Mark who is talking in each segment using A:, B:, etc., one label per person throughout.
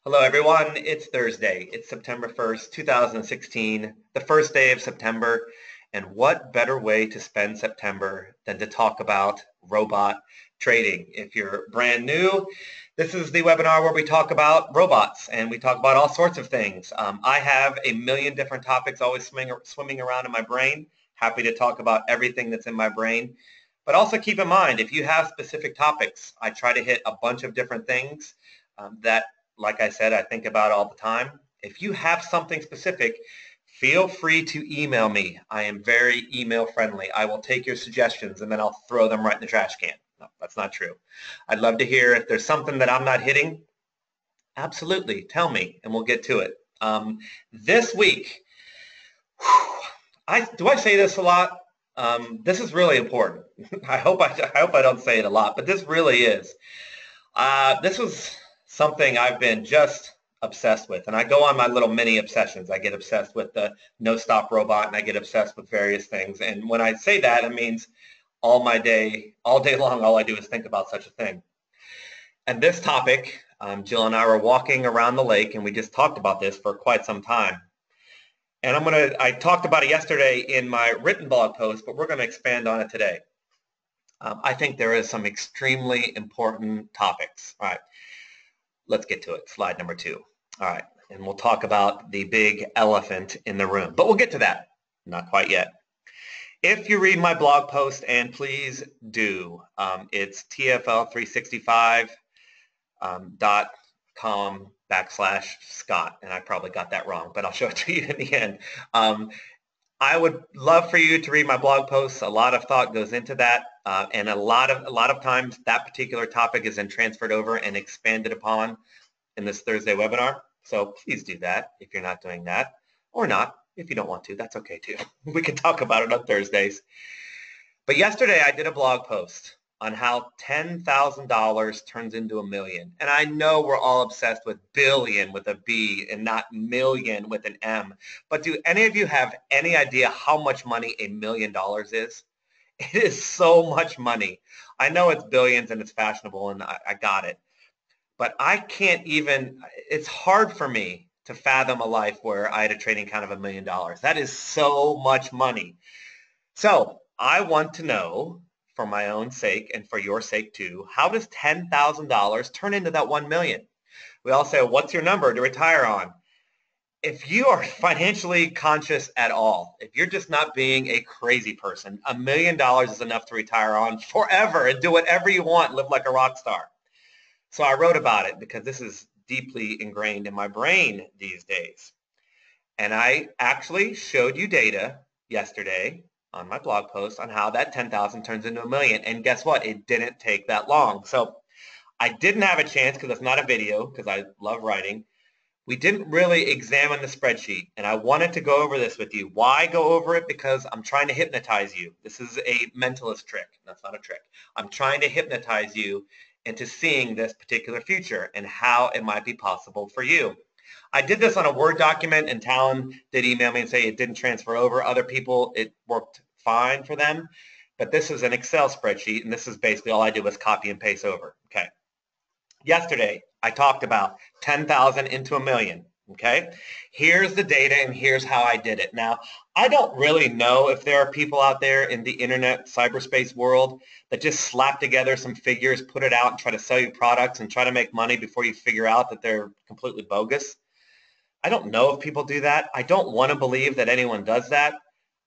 A: Hello, everyone. It's Thursday. It's September 1st, 2016, the first day of September. And what better way to spend September than to talk about robot trading? If you're brand new, this is the webinar where we talk about robots and we talk about all sorts of things. I have a million different topics always swimming around in my brain. Happy to talk about everything that's in my brain. But also keep in mind, if you have specific topics, I try to hit a bunch of different things that like I said, I think about all the time. If you have something specific, feel free to email me. I am very email friendly. I will take your suggestions and then I'll throw them right in the trash can. No, that's not true. I'd love to hear if there's something that I'm not hitting. Absolutely. Tell me and we'll get to it. This week, do I say this a lot? This is really important. I hope I don't say it a lot, but this really is. This was something I've been just obsessed with. And I go on my little mini obsessions. I get obsessed with the no-stop robot and I get obsessed with various things. And when I say that, it means all day long, all I do is think about such a thing. And this topic, Jill and I were walking around the lake and we just talked about this for quite some time. And I talked about it yesterday in my written blog post, but we're going to expand on it today. I think there is some extremely important topics. All right. Let's get to it. Slide number 2. All right. And we'll talk about the big elephant in the room. But we'll get to that. Not quite yet. If you read my blog post, and please do, it's tfl365.com/Scott. And I probably got that wrong, but I'll show it to you in the end. I would love for you to read my blog posts. A lot of thought goes into that, and a lot of times that particular topic is then transferred over and expanded upon in this Thursday webinar. So please do that if you're not doing that, or not. If you don't want to, that's okay too. We can talk about it on Thursdays. But yesterday I did a blog post on how $10,000 turns into $1 million. And I know we're all obsessed with billion with a B and not million with an M. But do any of you have any idea how much money $1 million is? It is so much money. I know it's billions and it's fashionable and I got it. But I can't even, it's hard for me to fathom a life where I had a trading account of $1 million. That is so much money. So I want to know, for my own sake and for your sake too, how does $10,000 turn into that $1 million? We all say, what's your number to retire on? If you are financially conscious at all, if you're just not being a crazy person, $1 million is enough to retire on forever and do whatever you want, live like a rock star. So I wrote about it because this is deeply ingrained in my brain these days. And I actually showed you data yesterday on my blog post on how that 10,000 turns into $1 million. And guess what? It didn't take that long. So I didn't have a chance because it's not a video because I love writing. We didn't really examine the spreadsheet. And I wanted to go over this with you. Why go over it? Because I'm trying to hypnotize you. This is a mentalist trick. That's not a trick. I'm trying to hypnotize you into seeing this particular future and how it might be possible for you. I did this on a Word document, and Talon did email me and say it didn't transfer over. Other people, it worked fine for them. But this is an Excel spreadsheet, and this is basically all I did was copy and paste over. Okay. Yesterday, I talked about 10,000 into $1 million. Okay. Here's the data, and here's how I did it. Now, I don't really know if there are people out there in the internet cyberspace world that just slap together some figures, put it out, and try to sell you products and try to make money before you figure out that they're completely bogus. I don't know if people do that. I don't want to believe that anyone does that,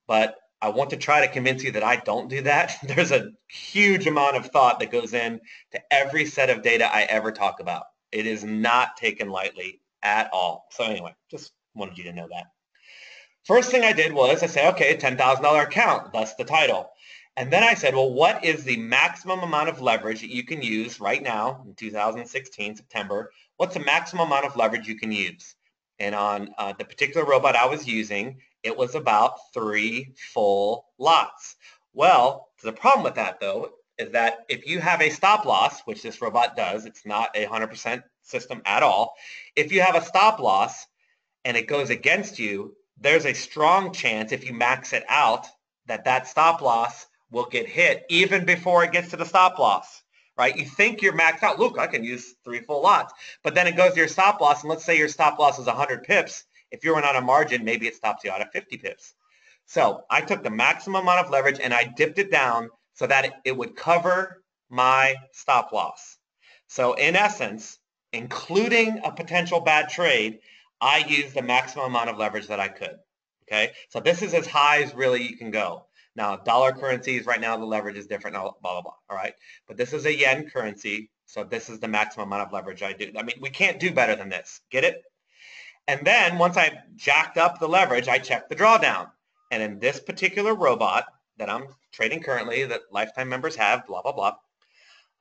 A: but I want to try to convince you that I don't do that. There's a huge amount of thought that goes in to every set of data I ever talk about. It is not taken lightly at all. So anyway, just wanted you to know that. First thing I did was I said, okay, $10,000 account, thus the title. And then I said, well, what is the maximum amount of leverage that you can use right now in 2016, September? What's the maximum amount of leverage you can use? And on the particular robot I was using, it was about 3 full lots. Well, the problem with that, though, is that if you have a stop loss, which this robot does, it's not a 100% system at all. If you have a stop loss and it goes against you, there's a strong chance if you max it out that that stop loss will get hit even before it gets to the stop loss, right? You think you're maxed out. Look, I can use 3 full lots. But then it goes to your stop loss, and let's say your stop loss is 100 pips. If you run out of margin, maybe it stops you out at 50 pips. So I took the maximum amount of leverage and I dipped it down so that it would cover my stop loss. So in essence, including a potential bad trade, I used the maximum amount of leverage that I could. Okay, so this is as high as really you can go. Now, dollar currencies, right now the leverage is different, blah, blah, blah, all right? But this is a yen currency, so this is the maximum amount of leverage I do. I mean, we can't do better than this. Get it? And then once I jacked up the leverage, I checked the drawdown. And in this particular robot that I'm trading currently, that lifetime members have, blah, blah, blah,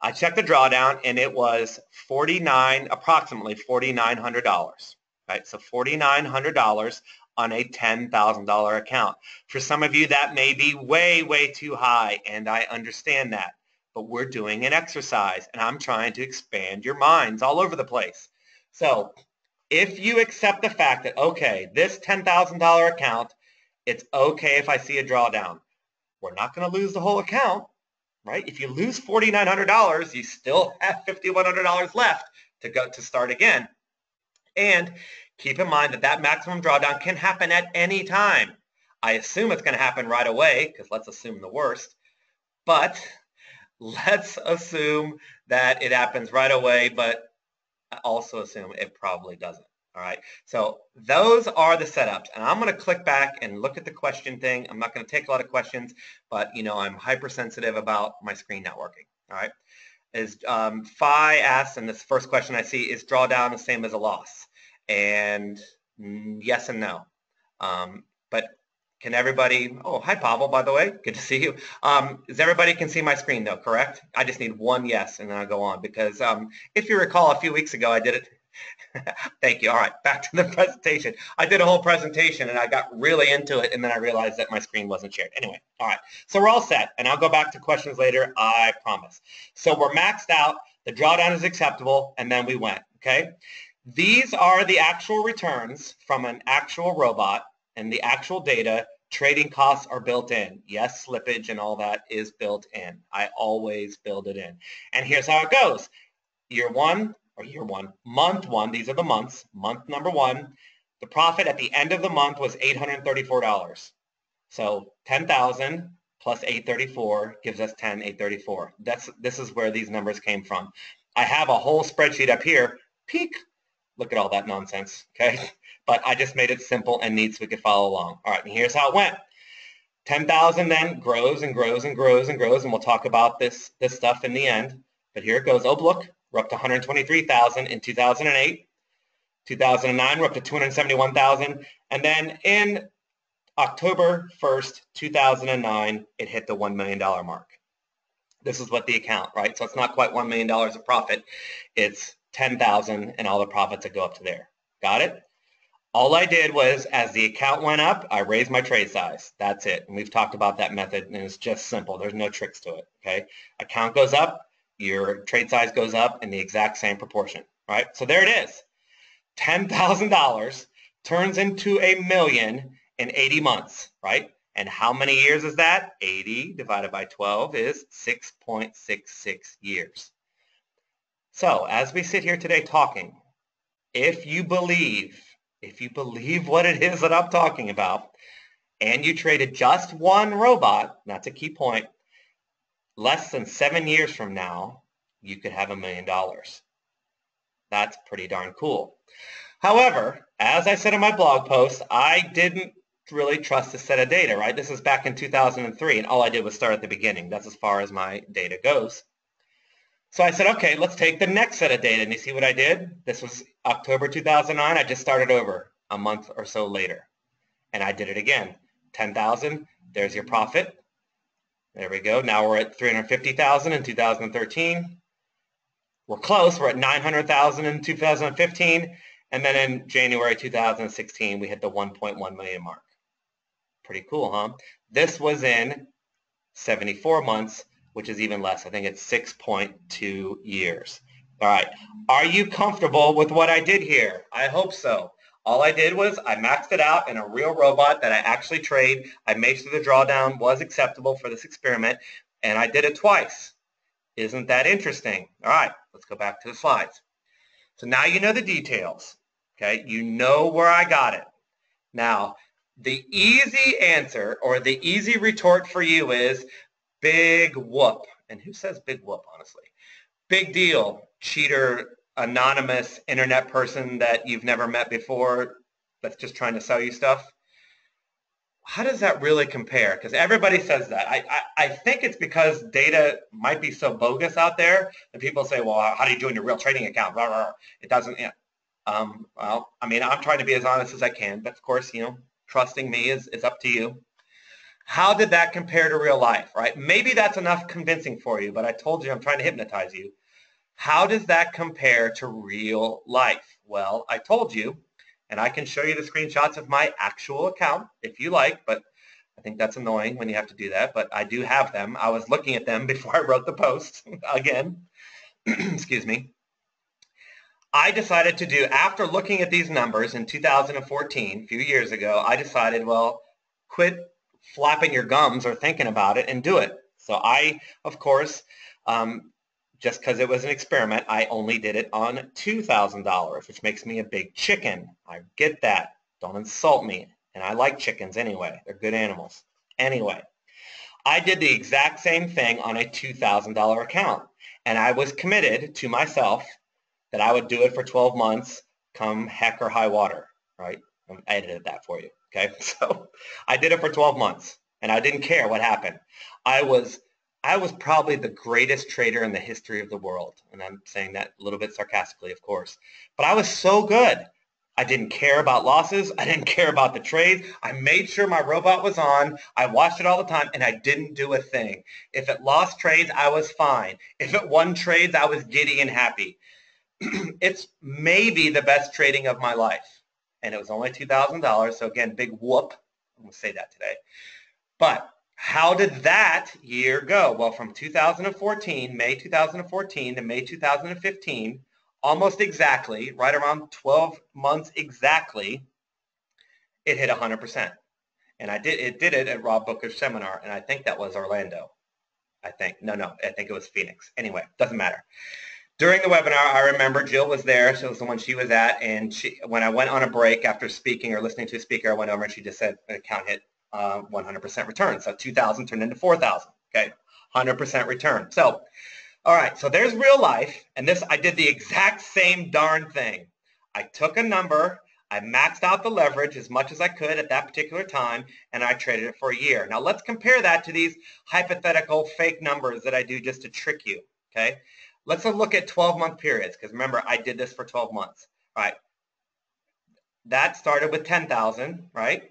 A: I checked the drawdown and it was approximately $4,900, right? So $4,900 on a $10,000 account. For some of you, that may be way, way too high, and I understand that. But we're doing an exercise, and I'm trying to expand your minds all over the place. So if you accept the fact that, okay, this $10,000 account, it's okay if I see a drawdown. We're not going to lose the whole account, right? If you lose $4,900, you still have $5,100 left to start again. And keep in mind that that maximum drawdown can happen at any time. I assume it's going to happen right away, because let's assume the worst. But let's assume that it happens right away, but also assume it probably doesn't. All right. So those are the setups. And I'm going to click back and look at the question thing. I'm not going to take a lot of questions, but I'm hypersensitive about my screen not working. All right. Phi asks, and this first question I see, is drawdown the same as a loss? And yes and no. But can everybody, oh, hi Pavel, by the way, good to see you. Is everybody can see my screen though, correct? I just need one yes and then I'll go on, because if you recall, a few weeks ago I did it. Thank you. All right, back to the presentation. I did a whole presentation and I got really into it, and then I realized that my screen wasn't shared. Anyway, all right, so we're all set, and I'll go back to questions later, I promise. So we're maxed out, the drawdown is acceptable, and then we went, okay? These are the actual returns from an actual robot, and the actual data. Trading costs are built in. Yes, slippage and all that is built in. I always build it in. And here's how it goes. Month one, these are the months. Month number one, the profit at the end of the month was $834. So 10,000 plus 834 gives us 10,834. This is where these numbers came from. I have a whole spreadsheet up here. Peek. Look at all that nonsense, okay? But I just made it simple and neat so we could follow along. All right, and here's how it went. 10,000 then grows and grows and grows and grows, and we'll talk about this stuff in the end. But here it goes. Oh, look, we're up to 123,000 in 2008. 2009, we're up to 271,000. And then in October 1st, 2009, it hit the $1 million mark. This is what the account, right? So it's not quite $1 million of profit. It's 10,000 and all the profits that go up to there. Got it? All I did was, as the account went up, I raised my trade size. That's it. And we've talked about that method, and it's just simple. There's no tricks to it, okay? Account goes up, your trade size goes up in the exact same proportion, right? So there it is. $10,000 turns into $1 million in 80 months, right? And how many years is that? 80 divided by 12 is 6.66 years. So as we sit here today talking, if you believe what it is that I'm talking about, and you traded just one robot, that's a key point, less than 7 years from now, you could have $1 million. That's pretty darn cool. However, as I said in my blog post, I didn't really trust this set of data, right? This is back in 2003, and all I did was start at the beginning. That's as far as my data goes. So I said, okay, let's take the next set of data. And you see what I did? This was October 2009. I just started over a month or so later. And I did it again. 10,000, there's your profit. There we go. Now we're at 350,000 in 2013. We're close. We're at 900,000 in 2015. And then in January 2016, we hit the 1.1 million mark. Pretty cool, huh? This was in 74 months, which is even less. I think it's 6.2 years. All right. Are you comfortable with what I did here? I hope so. All I did was I maxed it out in a real robot that I actually trade. I made sure the drawdown was acceptable for this experiment, and I did it twice. Isn't that interesting? All right, let's go back to the slides. So now you know the details, okay? You know where I got it. Now, the easy answer or the easy retort for you is big whoop. And who says big whoop, honestly? Big deal, cheater, anonymous internet person that you've never met before that's just trying to sell you stuff. How does that really compare? Because everybody says that. I think it's because data might be so bogus out there that people say, well, how do you do in your real trading account? Blah, blah, blah. It doesn't, well, I mean, I'm trying to be as honest as I can, but of course, trusting me is up to you. How did that compare to real life, right? Maybe that's enough convincing for you, but I told you I'm trying to hypnotize you. How does that compare to real life? Well, I told you, and I can show you the screenshots of my actual account if you like, but I think that's annoying when you have to do that, but I do have them. I was looking at them before I wrote the post again. Excuse me. I decided to do, after looking at these numbers in 2014, a few years ago, I decided, well, quit flapping your gums or thinking about it and do it. So I, of course, just because it was an experiment, I only did it on $2,000, which makes me a big chicken. I get that. Don't insult me. And I like chickens anyway. They're good animals. Anyway, I did the exact same thing on a $2,000 account. And I was committed to myself that I would do it for 12 months, come heck or high water, right? I edited that for you, okay? So I did it for 12 months, and I didn't care what happened. I was probably the greatest trader in the history of the world. And I'm saying that a little bit sarcastically, of course. But I was so good. I didn't care about losses. I didn't care about the trades. I made sure my robot was on. I watched it all the time, and I didn't do a thing. If it lost trades, I was fine. If it won trades, I was giddy and happy. It's maybe the best trading of my life. And it was only $2,000. So again, big whoop. I'm going to say that today. But how did that year go? Well, from 2014, May 2014 to May 2015, almost exactly, right around 12 months exactly, it hit 100%. And it did it at Rob Booker's seminar, and I think that was Orlando. I think it was Phoenix. Anyway, doesn't matter. During the webinar, I remember Jill was there. She was the one she was at, and when I went on a break after speaking or listening to a speaker, I went over and she just said an account hit 100% return. So 2,000 turned into 4,000. Okay, 100% return. So, all right. So there's real life, and I did the exact same darn thing. I took a number, I maxed out the leverage as much as I could at that particular time, and I traded it for a year. Now let's compare that to these hypothetical fake numbers that I do just to trick you. Okay. Let's look at 12-month periods, because remember, I did this for 12 months. All right. That started with 10,000, right?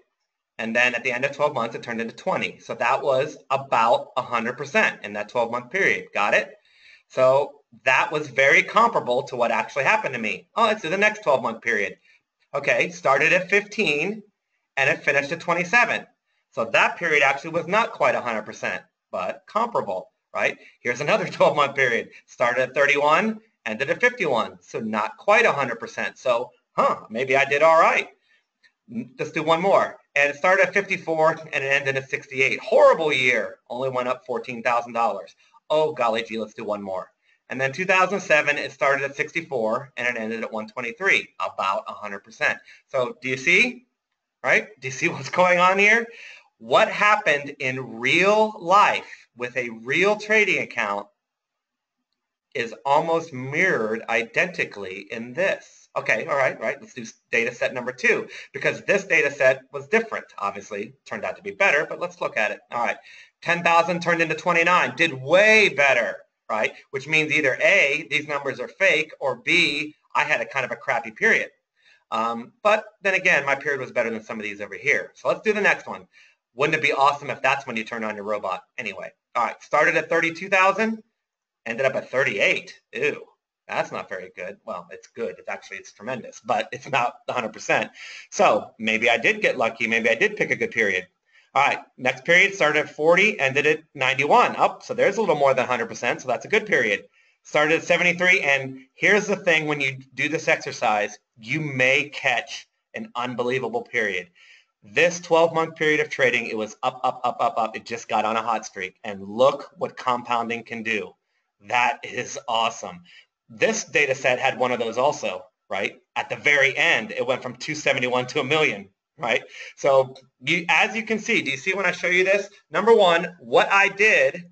A: And then at the end of 12 months, it turned into 20. So that was about 100% in that 12-month period. Got it? So that was very comparable to what actually happened to me. Oh, let's do the next 12-month period. Okay, started at 15, and it finished at 27. So that period actually was not quite 100%, but comparable. Right? Here's another 12-month period. Started at 31, ended at 51. So not quite 100%. So, maybe I did all right. Let's do one more. And it started at 54 and it ended at 68. Horrible year. Only went up $14,000. Oh, golly gee, let's do one more. And then 2007, it started at 64 and it ended at 123, about 100%. So do you see? Right? Do you see what's going on here? What happened in real life with a real trading account is almost mirrored identically in this. Okay, all right. Let's do data set number 2, because this data set was different. Obviously, turned out to be better, but let's look at it. All right, 10,000 turned into 29, did way better, right? Which means either A, these numbers are fake, or B, I had a kind of a crappy period. But then again, my period was better than some of these over here. So let's do the next one. Wouldn't it be awesome if that's when you turn on your robot? Anyway, all right, started at 32,000, ended up at 38. Ew, that's not very good. Well, it's good. It's tremendous, but it's not 100%. So maybe I did get lucky. Maybe I did pick a good period. All right, next period started at 40, ended at 91. Oh, so there's a little more than 100%, so that's a good period. Started at 73, and here's the thing: when you do this exercise, you may catch an unbelievable period. This 12-month period of trading, it was up, up, up, up, up. It just got on a hot streak. And look what compounding can do. That is awesome. This data set had one of those also, right? At the very end, it went from 271 to a million, right? So as you can see, do you see when I show you this? Number one, what I did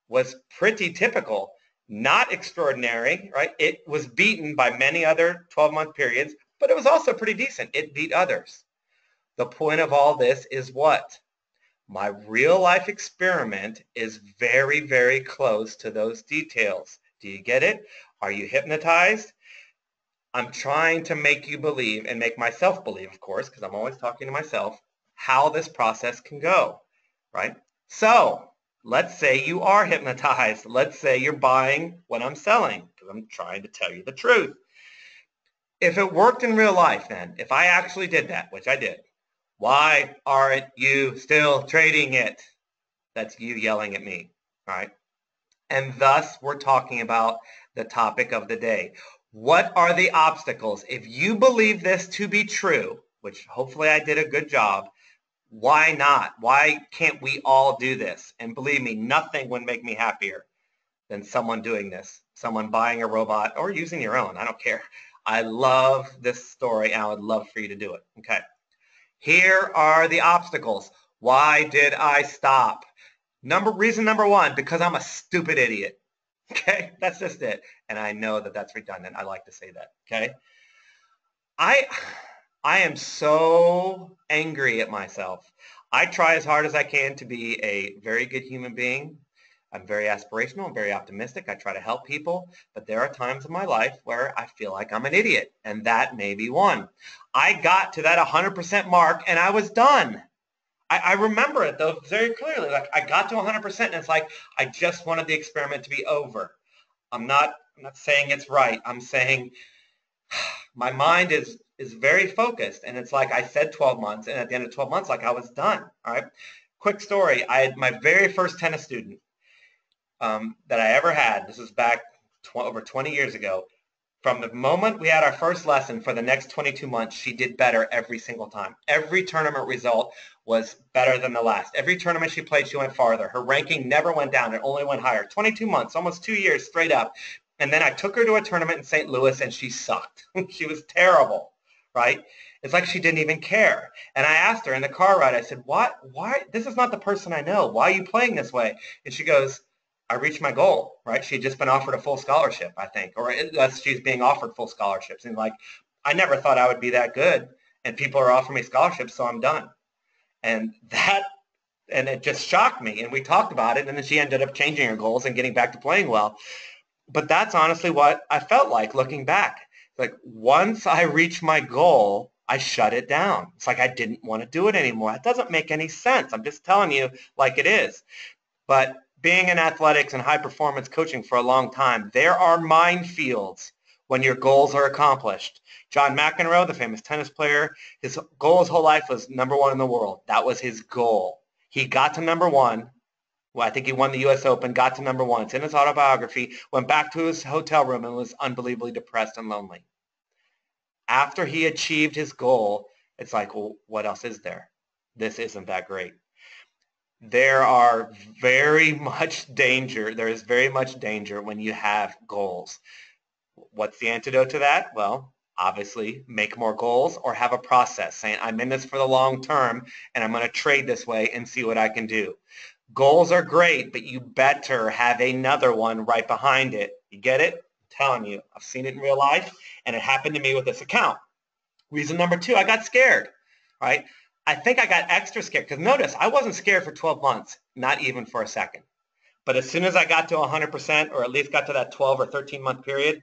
A: was pretty typical, not extraordinary, right? It was beaten by many other 12-month periods, but it was also pretty decent. It beat others. The point of all this is what? My real life experiment is very, very close to those details. Do you get it? Are you hypnotized? I'm trying to make you believe and make myself believe, of course, because I'm always talking to myself, how this process can go, right? So let's say you are hypnotized. Let's say you're buying what I'm selling, because I'm trying to tell you the truth. If it worked in real life, then, if I actually did that, which I did, why aren't you still trading it? That's you yelling at me, right? And thus, we're talking about the topic of the day. What are the obstacles? If you believe this to be true, which hopefully I did a good job, why not? Why can't we all do this? And believe me, nothing would make me happier than someone doing this, someone buying a robot or using your own. I don't care. I love this story, and I would love for you to do it. Okay. Here are the obstacles. Why did I stop? Reason number one, because I'm a stupid idiot. Okay, that's just it. And I know that that's redundant. I like to say that. Okay. I am so angry at myself. I try as hard as I can to be a very good human being. I'm very aspirational. I'm very optimistic. I try to help people. But there are times in my life where I feel like I'm an idiot. And that may be one. I got to that 100% mark and I was done. I remember it though very clearly. Like I got to 100% and it's like I just wanted the experiment to be over. I'm not saying it's right. I'm saying my mind is very focused, and it's like I said 12 months, and at the end of 12 months, like I was done. All right. Quick story. I had my very first tennis student that I ever had. This was back over 20 years ago. From the moment we had our first lesson for the next 22 months, she did better every single time. Every tournament result was better than the last. Every tournament she played, she went farther. Her ranking never went down. It only went higher. 22 months, almost 2 years straight up. And then I took her to a tournament in St. Louis, and she sucked. She was terrible, right? It's like she didn't even care. And I asked her in the car ride, I said, what? Why? This is not the person I know. Why are you playing this way? And she goes, I reached my goal, right? She had just been offered a full scholarship, I think, or she's being offered full scholarships. And like, I never thought I would be that good, and people are offering me scholarships, so I'm done. And it just shocked me. And we talked about it, and then she ended up changing her goals and getting back to playing well. But that's honestly what I felt like looking back. Like once I reached my goal, I shut it down. It's like I didn't want to do it anymore. It doesn't make any sense. I'm just telling you like it is. But being in athletics and high performance coaching for a long time, there are minefields when your goals are accomplished. John McEnroe, the famous tennis player, his goal his whole life was #1 in the world. That was his goal. He got to #1. Well, I think he won the U.S. Open, got to #1. It's in his autobiography, went back to his hotel room and was unbelievably depressed and lonely. After he achieved his goal, it's like, well, what else is there? This isn't that great. There are very much danger. There is very much danger when you have goals. What's the antidote to that? Well, obviously make more goals or have a process saying I'm in this for the long term and I'm going to trade this way and see what I can do. Goals are great, but you better have another one right behind it. You get it? I'm telling you, I've seen it in real life, and it happened to me with this account. Reason number two, I got scared, right? I think I got extra scared because notice I wasn't scared for 12 months, not even for a second. But as soon as I got to 100% or at least got to that 12 or 13-month period,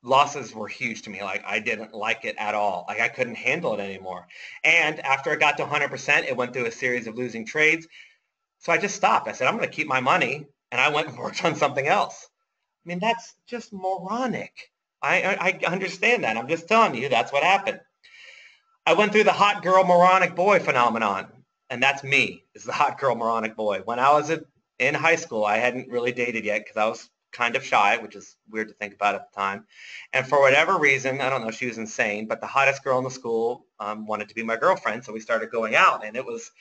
A: losses were huge to me. Like I didn't like it at all. Like I couldn't handle it anymore. And after I got to 100%, it went through a series of losing trades. So I just stopped. I said, I'm going to keep my money. And I went and worked on something else. I mean, that's just moronic. I understand that. I'm just telling you, that's what happened. I went through the hot girl moronic boy phenomenon. And that's me, is the hot girl moronic boy. When I was in high school, I hadn't really dated yet because I was kind of shy, which is weird to think about at the time. And for whatever reason, I don't know, she was insane, but the hottest girl in the school wanted to be my girlfriend. So we started going out, and it was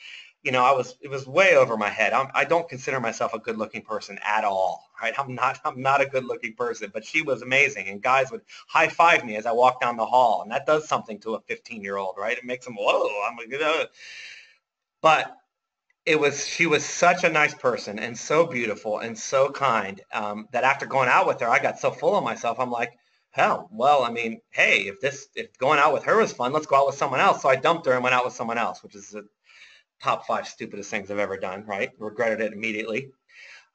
A: it was way over my head. I don't consider myself a good-looking person at all, right? I'm not a good-looking person, but she was amazing, and guys would high-five me as I walked down the hall, and that does something to a 15-year-old, right? It makes them, whoa, but she was such a nice person and so beautiful and so kind, that after going out with her, I got so full of myself. I'm like, hell, well, I mean, hey, if going out with her was fun, let's go out with someone else. So I dumped her and went out with someone else, which is the top 5 stupidest things I've ever done, right? Regretted it immediately.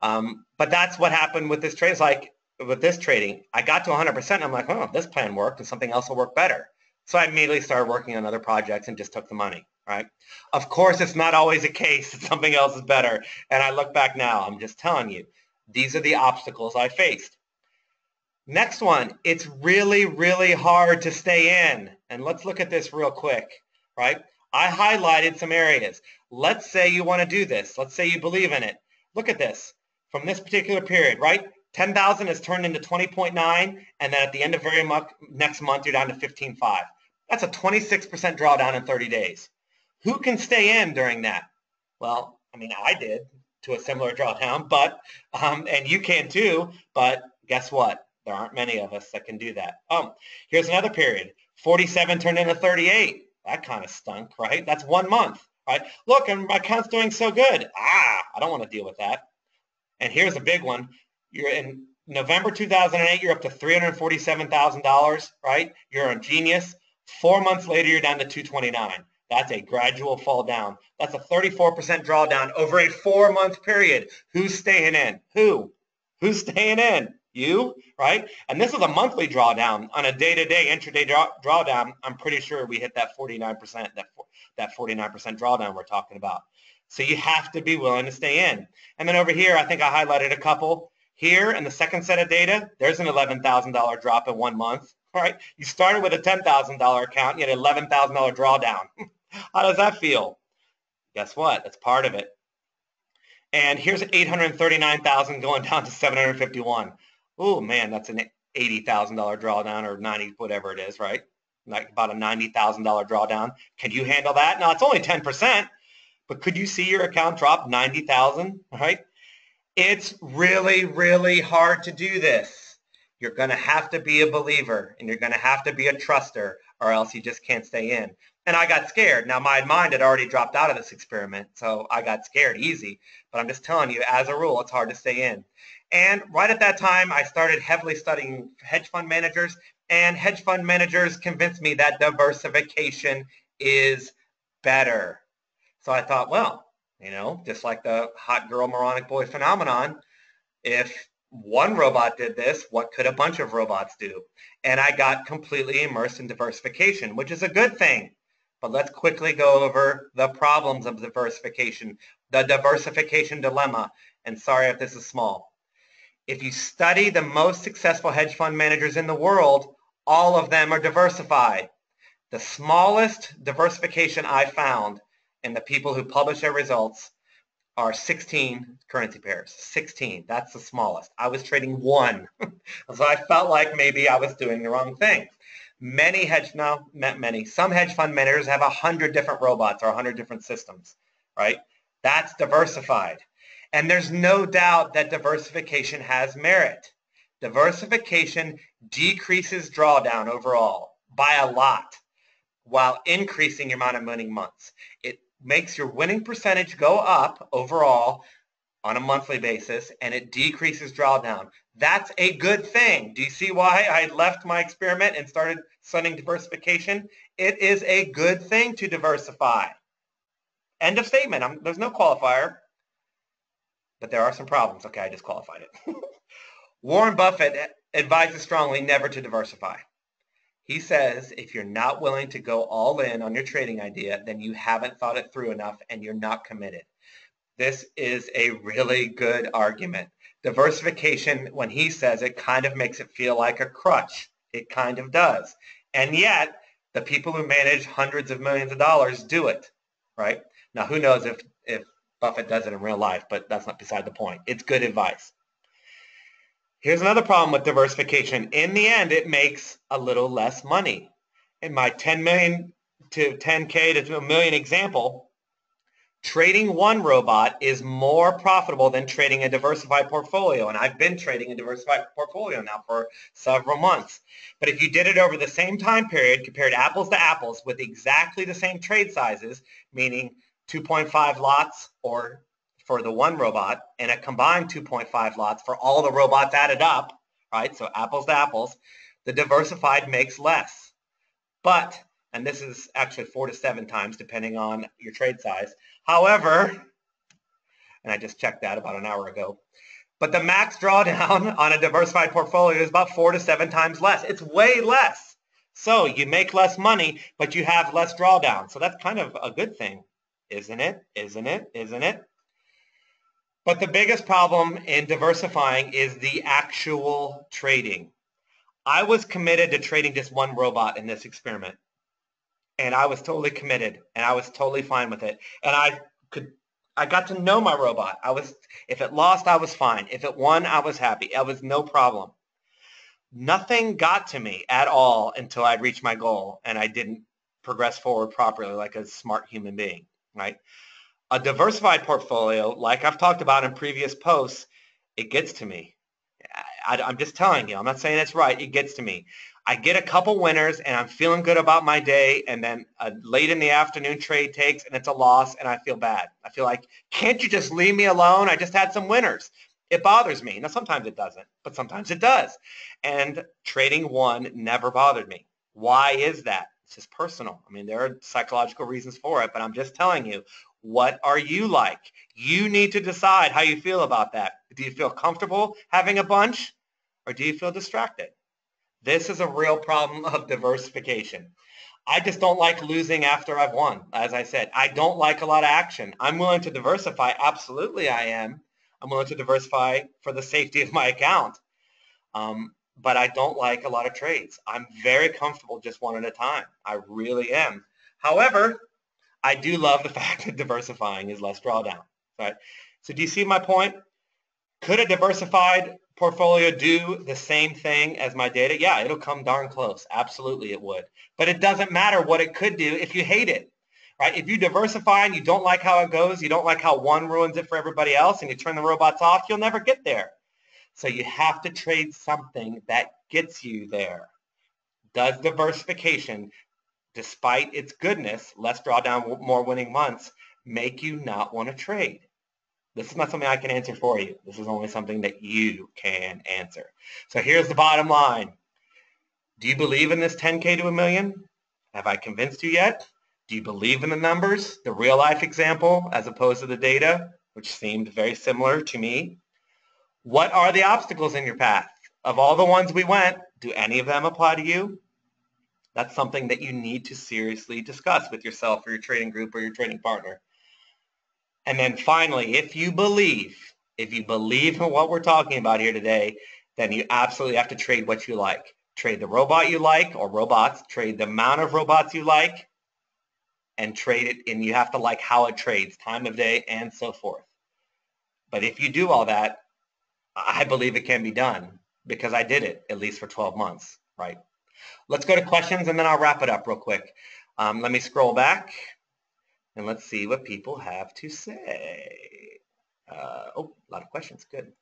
A: But that's what happened with this trade. It's like with this trading, I got to 100%. And I'm like, oh, this plan worked and something else will work better. So I immediately started working on other projects and just took the money, right? Of course, it's not always a case that something else is better. And I look back now, I'm just telling you, these are the obstacles I faced. Next one, it's really, really hard to stay in. And let's look at this real quick, right? I highlighted some areas. Let's say you want to do this. Let's say you believe in it. Look at this. From this particular period, right? 10,000 is turned into 20.9, and then at the end of next month, you're down to 15.5. That's a 26% drawdown in 30 days. Who can stay in during that? Well, I mean, I did to a similar drawdown, but and you can too, but guess what? There aren't many of us that can do that. Here's another period. 47 turned into 38. That kind of stunk, right? That's 1 month, right? Look, and my account's doing so good. I don't want to deal with that. And here's a big one. You're in November 2008, you're up to $347,000, right? You're a genius. 4 months later, you're down to 229. That's a gradual fall down. That's a 34% drawdown over a 4-month period. Who's staying in? Who's staying in? You, right? And this is a monthly drawdown. On a day-to-day, intraday drawdown, I'm pretty sure we hit that 49%, that 49% drawdown we're talking about. So you have to be willing to stay in. And then over here, I think I highlighted a couple. Here in the second set of data, there's an $11,000 drop in 1 month, right? You started with a $10,000 account, you had an $11,000 drawdown. How does that feel? Guess what? That's part of it. And here's 839,000 going down to 751. Oh man, that's an $80,000 drawdown, or 90, whatever it is, right? Like about a $90,000 drawdown. Can you handle that? Now it's only 10%, but could you see your account drop 90,000, right? It's really, really hard to do this. You're going to have to be a believer, and you're going to have to be a truster, or else you just can't stay in. And I got scared. Now, my mind had already dropped out of this experiment, so I got scared easy. But I'm just telling you, as a rule, it's hard to stay in. And right at that time, I started heavily studying hedge fund managers, and hedge fund managers convinced me that diversification is better. So I thought, well, just like the hot girl, moronic boy phenomenon, if one robot did this, what could a bunch of robots do? And I got completely immersed in diversification, which is a good thing. But let's quickly go over the problems of diversification, the diversification dilemma. And sorry if this is small. If you study the most successful hedge fund managers in the world, all of them are diversified. The smallest diversification I found in the people who publish their results are 16 currency pairs. 16. That's the smallest. I was trading 1. So I felt like maybe I was doing the wrong thing. Some hedge fund managers have 100 different robots or 100 different systems, right? That's diversified. And there's no doubt that diversification has merit. Diversification decreases drawdown overall by a lot, while increasing your amount of winning months. It makes your winning percentage go up overall on a monthly basis, and it decreases drawdown. That's a good thing. Do you see why I left my experiment and started studying diversification? It is a good thing to diversify. End of statement. There's no qualifier, but there are some problems. Okay, I just qualified it. Warren Buffett advises strongly never to diversify. He says if you're not willing to go all in on your trading idea, then you haven't thought it through enough and you're not committed. This is a really good argument. Diversification, when he says it, kind of makes it feel like a crutch. It kind of does. And yet, the people who manage hundreds of millions of dollars do it, right? Now, who knows if Buffett does it in real life, but that's not beside the point. It's good advice. Here's another problem with diversification. In the end, it makes a little less money. In my 10 million to 10K to 1 million example, Trading one robot is more profitable than trading a diversified portfolio. And I've been trading a diversified portfolio now for several months. But if you did it over the same time period, compared apples to apples with exactly the same trade sizes, meaning 2.5 lots or for the one robot and a combined 2.5 lots for all the robots added up, right? So apples to apples, the diversified makes less. But, and this is actually 4 to 7 times depending on your trade size. However, and I just checked that about an hour ago, but the max drawdown on a diversified portfolio is about 4 to 7 times less. It's way less. So you make less money, but you have less drawdown. So that's kind of a good thing, isn't it? Isn't it? Isn't it? But the biggest problem in diversifying is the actual trading. I was committed to trading just one robot in this experiment. And I was totally committed and I was totally fine with it. And I got to know my robot. If it lost, I was fine. If it won, I was happy. It was no problem. Nothing got to me at all until I reached my goal and I didn't progress forward properly like a smart human being, right? A diversified portfolio, like I've talked about in previous posts, it gets to me. I'm just telling you, I'm not saying it's right. It gets to me. I get a couple winners and I'm feeling good about my day, and then a late in the afternoon trade takes and it's a loss and I feel bad. I feel like, can't you just leave me alone? I just had some winners. It bothers me. Now, sometimes it doesn't, but sometimes it does. And trading one never bothered me. Why is that? It's just personal. I mean, there are psychological reasons for it, but I'm just telling you, what are you like? You need to decide how you feel about that. Do you feel comfortable having a bunch, or do you feel distracted? This is a real problem of diversification. I just don't like losing after I've won. As I said, I don't like a lot of action. I'm willing to diversify. Absolutely, I am. I'm willing to diversify for the safety of my account. But I don't like a lot of trades. I'm very comfortable just one at a time. I really am. However, I do love the fact that diversifying is less drawdown. Right? So do you see my point? Could a diversified portfolio do the same thing as my data? Yeah, it'll come darn close. Absolutely it would. But it doesn't matter what it could do if you hate it. Right? If you diversify and you don't like how it goes, you don't like how one ruins it for everybody else, and you turn the robots off, you'll never get there. So you have to trade something that gets you there. Does diversification, despite its goodness, less drawdown, more winning months, make you not want to trade? This is not something I can answer for you. This is only something that you can answer. So here's the bottom line. Do you believe in this 10K to a million? Have I convinced you yet? Do you believe in the numbers, the real life example, as opposed to the data, which seemed very similar to me? What are the obstacles in your path? Of all the ones we went, do any of them apply to you? That's something that you need to seriously discuss with yourself or your trading group or your trading partner. And then finally, if you believe in what we're talking about here today, then you absolutely have to trade what you like. Trade the robot you like, or robots, trade the amount of robots you like, and trade it, and you have to like how it trades, time of day, and so forth. But if you do all that, I believe it can be done because I did it, at least for 12 months, right? Let's go to questions, and then I'll wrap it up real quick. Let me scroll back. And let's see what people have to say. A lot of questions. Good.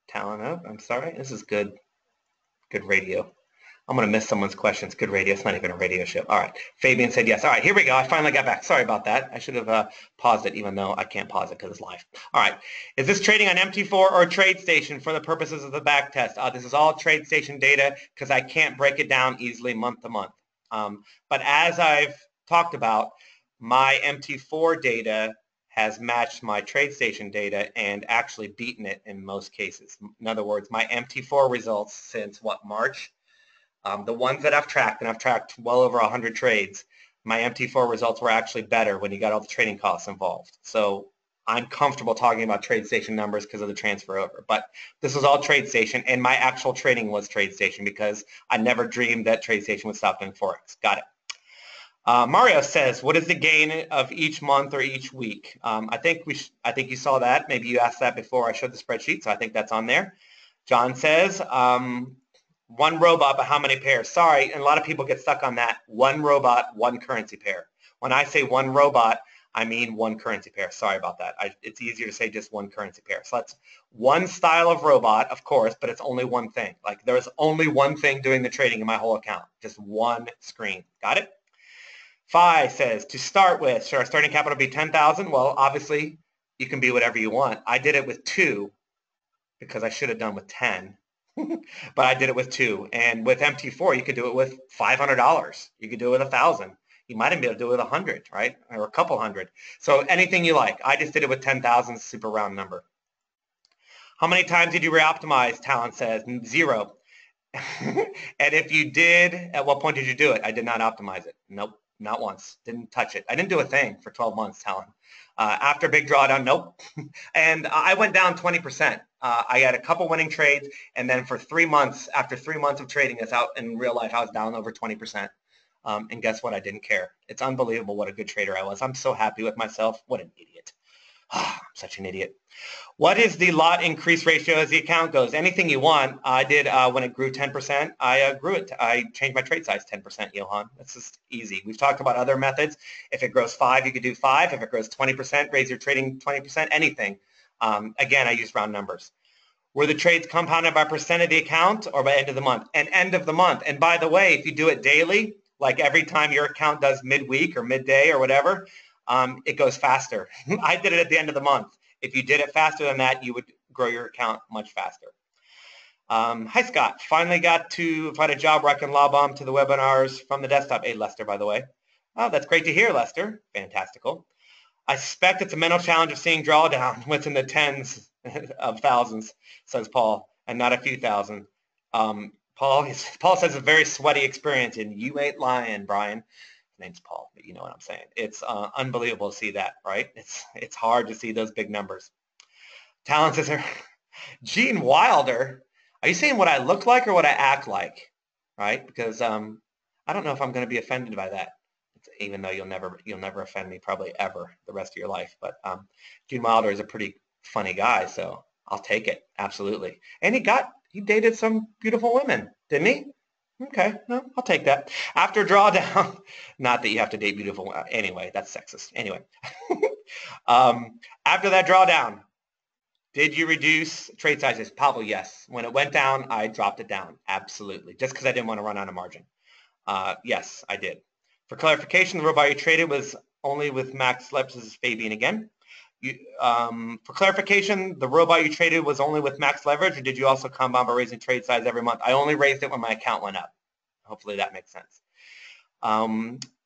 A: Talent up. I'm sorry. This is good. Good radio. I'm going to miss someone's questions. Good radio. It's not even a radio show. All right. Fabian said yes. All right. Here we go. I finally got back. Sorry about that. I should have paused it, even though I can't pause it because it's live. All right. Is this trading on MT4 or TradeStation for the purposes of the back test? This is all TradeStation data because I can't break it down easily month to month. But as I've talked about, my MT4 data has matched my TradeStation data and actually beaten it in most cases. In other words, my MT4 results since March? The ones that I've tracked, and I've tracked well over 100 trades, my MT4 results were actually better when you got all the trading costs involved. So I'm comfortable talking about TradeStation numbers because of the transfer over. But this is all TradeStation, and my actual trading was TradeStation because I never dreamed that TradeStation would stop doing Forex. Got it. Mario says, what is the gain of each month or each week? I think you saw that. Maybe you asked that before I showed the spreadsheet, so I think that's on there. John says, one robot, but how many pairs? Sorry, and a lot of people get stuck on that. One robot, one currency pair. When I say one robot, I mean one currency pair. Sorry about that. It's easier to say just one currency pair. So that's one style of robot, of course, but it's only one thing. Like there's only one thing doing the trading in my whole account. Just one screen. Got it? Phi says, to start with, should our starting capital be 10,000? Well, obviously, you can be whatever you want. I did it with 2 because I should have done with 10. But I did it with 2. And with MT4, you could do it with $500. You could do it with 1,000. You might even be able to do it with 100, right? Or a couple hundred. So anything you like. I just did it with 10,000, super round number. How many times did you reoptimize? Talon says 0. And if you did, at what point did you do it? I did not optimize it. Nope, not once. Didn't touch it. I didn't do a thing for 12 months, Talon. After big drawdown, nope. And I went down 20%. I had a couple winning trades, and then for 3 months, after 3 months of trading this out in real life, I was down over 20%. And guess what? I didn't care. It's unbelievable what a good trader I was. I'm so happy with myself. What an idiot. I'm such an idiot. What is the lot increase ratio as the account goes? Anything you want. I did when it grew 10%. I grew it. I changed my trade size 10%, Johan. That's just easy. We've talked about other methods. If it grows 5, you could do 5. If it grows 20%, raise your trading 20%, anything. Again, I use round numbers. Were the trades compounded by percent of the account or by end of the month? And end of the month. And by the way, if you do it daily, like every time your account does midweek or midday or whatever, it goes faster. I did it at the end of the month. If you did it faster than that, you would grow your account much faster. Hi, Scott. Finally got to find a job where I can lob on to the webinars from the desktop. Hey, Lester, by the way. Oh, that's great to hear, Lester. Fantastical. I suspect it's a mental challenge of seeing drawdown what's in the tens of thousands, says Paul, and not a few thousand. Paul says a very sweaty experience, and you ain't lying, Brian. His name's Paul, but you know what I'm saying. It's unbelievable to see that, right? It's hard to see those big numbers. Talon says, Gene Wilder, are you saying what I look like or what I act like, right? Because I don't know if I'm going to be offended by that, even though you'll never offend me probably ever the rest of your life. But Gene Wilder is a pretty funny guy, so I'll take it, absolutely. And he dated some beautiful women, didn't he? Okay, no, I'll take that. After drawdown, not that you have to date beautiful, anyway, that's sexist. Anyway, after that drawdown, did you reduce trade sizes? Probably yes. When it went down, I dropped it down, absolutely, just because I didn't want to run out of margin. Yes, I did. For clarification, the robot you traded was only with max leverage. This is Fabian again. For clarification, the robot you traded was only with max leverage, or did you also compound by raising trade size every month? I only raised it when my account went up. Hopefully that makes sense.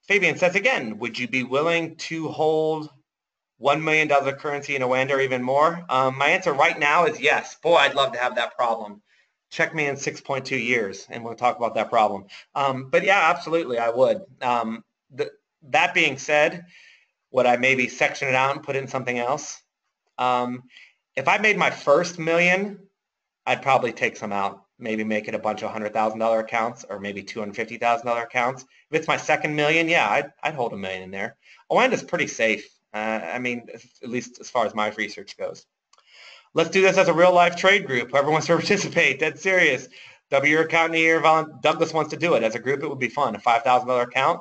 A: Fabian says again, would you be willing to hold $1 million of currency in Oanda or even more? My answer right now is yes. Boy, I'd love to have that problem. Check me in 6.2 years, and we'll talk about that problem. But yeah, absolutely, I would. That being said, would I maybe section it out and put it in something else? If I made my first $1 million, I'd probably take some out, maybe make it a bunch of $100,000 accounts or maybe $250,000 accounts. If it's my second $1 million, yeah, I'd hold $1 million in there. Oanda's pretty safe. I mean, at least as far as my research goes. Let's do this as a real-life trade group. Whoever wants to participate, dead serious. Double your account in a year. Douglas wants to do it. As a group, it would be fun. A $5,000 account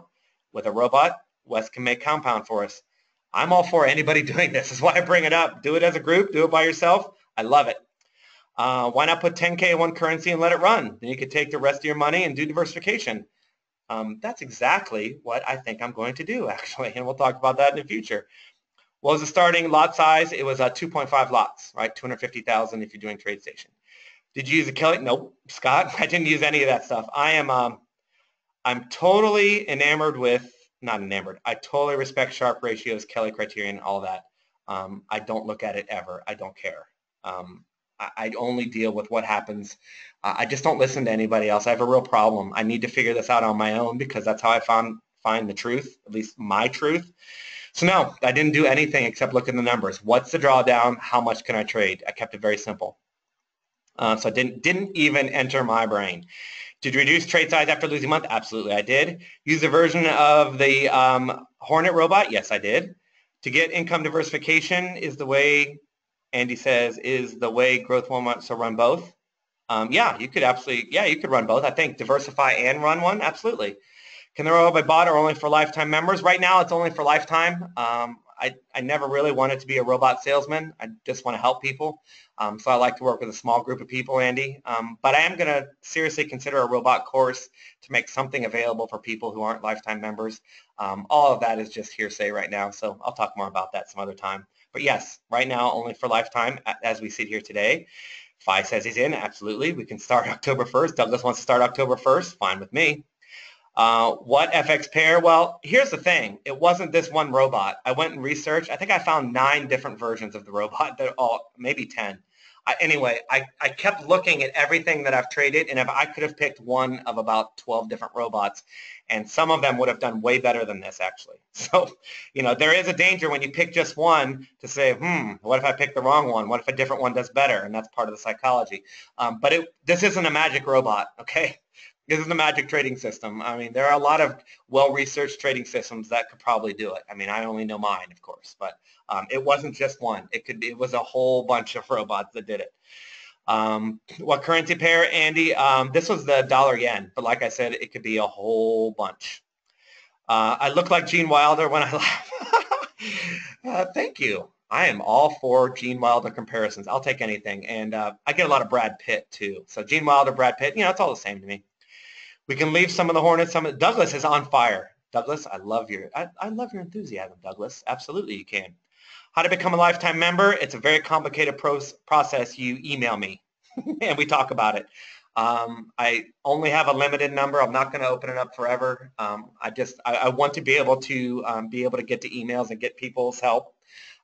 A: with a robot. Wes can make compound for us. I'm all for anybody doing this. That's why I bring it up. Do it as a group. Do it by yourself. I love it. Why not put 10K in one currency and let it run? Then you could take the rest of your money and do diversification. That's exactly what I think I'm going to do, actually, and we'll talk about that in the future. What was the starting lot size? It was 2.5 lots, right? 250,000 if you're doing TradeStation. Did you use a Kelly? Nope, Scott. I didn't use any of that stuff. I'm totally enamored with. Not enamored. I totally respect Sharpe ratios, Kelly criterion, all that. I don't look at it ever. I don't care. I only deal with what happens. I just don't listen to anybody else. I have a real problem. I need to figure this out on my own because that's how I find the truth, at least my truth. So no, I didn't do anything except look at the numbers. What's the drawdown? How much can I trade? I kept it very simple. So I didn't even enter my brain. Did you reduce trade size after losing month? Absolutely, I did. Use a version of the Hornet robot? Yes, I did. To get income diversification is the way, Andy says, is the way growth one wants to run both. Yeah, you could absolutely, yeah, you could run both. I think diversify and run one, absolutely. Can the robot be bought or only for lifetime members? Right now, it's only for lifetime. I never really wanted to be a robot salesman. I just want to help people. So I like to work with a small group of people, Andy. But I am going to seriously consider a robot course to make something available for people who aren't lifetime members. All of that is just hearsay right now, so I'll talk more about that some other time. But yes, right now only for lifetime as we sit here today. Fi says he's in, absolutely. We can start October 1st. Douglas wants to start October 1st, fine with me. What FX pair? Well, here's the thing. It wasn't this one robot. I went and researched. I think I found 9 different versions of the robot. They're all, maybe 10. Anyway, I kept looking at everything that I've traded, and if I could have picked one of about 12 different robots, and some of them would have done way better than this, actually. So, there is a danger when you pick just one to say, what if I pick the wrong one? What if a different one does better? And that's part of the psychology. But this isn't a magic robot, okay? This is a magic trading system. I mean, there are a lot of well-researched trading systems that could probably do it. I mean, I only know mine, of course, but it wasn't just one. It was a whole bunch of robots that did it. What currency pair, Andy? This was the dollar-yen, but like I said, it could be a whole bunch. I look like Gene Wilder when I laugh. Thank you. I am all for Gene Wilder comparisons. I'll take anything. And I get a lot of Brad Pitt, too. So Gene Wilder, Brad Pitt, it's all the same to me. We can leave some of the Hornets. Douglas is on fire. Douglas, I love your enthusiasm, Douglas. Absolutely, you can. How to become a lifetime member? It's a very complicated process. You email me, and we talk about it. I only have a limited number. I'm not going to open it up forever. I want to be able to get to emails and get people's help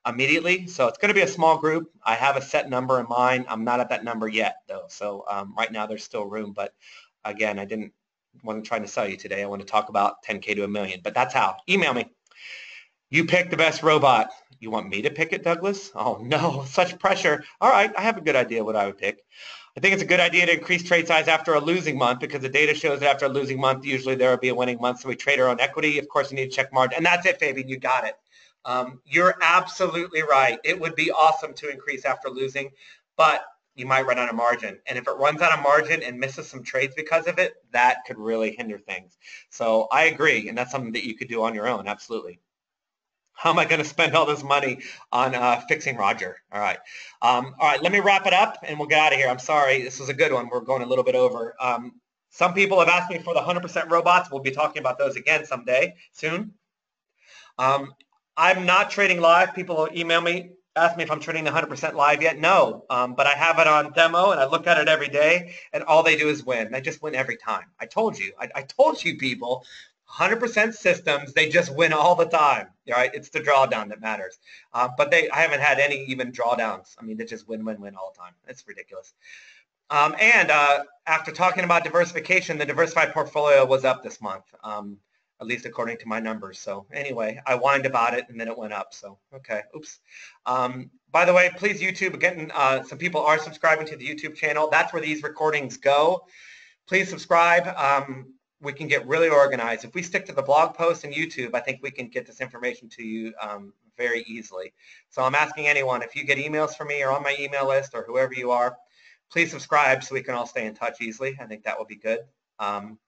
A: immediately. So it's going to be a small group. I have a set number in mind. I'm not at that number yet, though. So right now there's still room. But again, I wasn't trying to sell you today. I want to talk about 10K to $1 million. But that's how. Email me. You pick the best robot. You want me to pick it, Douglas? Oh, no, such pressure. All right, I have a good idea what I would pick. I think it's a good idea to increase trade size after a losing month because the data shows that after a losing month, usually there will be a winning month. So we trade our own equity. Of course, you need to check margin. And that's it, Fabian. You got it. You're absolutely right. It would be awesome to increase after losing, but you might run out of margin. And if it runs out of margin and misses some trades because of it, that could really hinder things. So I agree, and that's something that you could do on your own, absolutely. How am I going to spend all this money on fixing Roger? All right. Let me wrap it up, and we'll get out of here. I'm sorry. This was a good one. We're going a little bit over. Some people have asked me for the 100% robots. We'll be talking about those again someday, soon. I'm not trading live. People will email me, ask me if I'm trading 100% live yet. No, but I have it on demo, and I look at it every day, and all they do is win. They just win every time. I told you. I told you, people. 100% systems, they just win all the time, right? It's the drawdown that matters. But I haven't had any even drawdowns. I mean, they just win all the time. It's ridiculous. After talking about diversification, the diversified portfolio was up this month, at least according to my numbers. So anyway, I whined about it, and then it went up. So, okay, oops. By the way, please, YouTube, again, some people are subscribing to the YouTube channel. That's where these recordings go. Please subscribe. We can get really organized. If we stick to the blog post and YouTube, I think we can get this information to you very easily. So I'm asking anyone, if you get emails from me or on my email list or whoever you are, please subscribe so we can all stay in touch easily. I think that would be good. And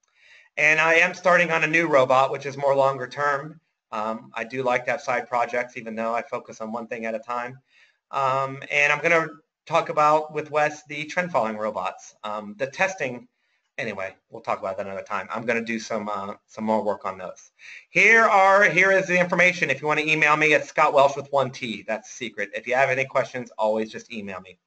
A: I am starting on a new robot, which is more longer term. I do like to have side projects, even though I focus on one thing at a time. And I'm going to talk about, with Wes, the trend following robots. The testing. Anyway, we'll talk about that another time. I'm going to do some more work on those. Here is the information. If you want to email me, it's Scott Welsh with 1T. That's the secret. If you have any questions, always just email me.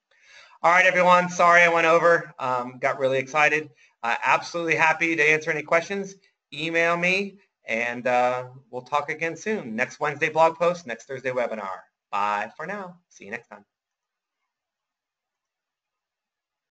A: All right, everyone. Sorry I went over. Got really excited. Absolutely happy to answer any questions. Email me, and we'll talk again soon. Next Wednesday blog post, next Thursday webinar. Bye for now. See you next time.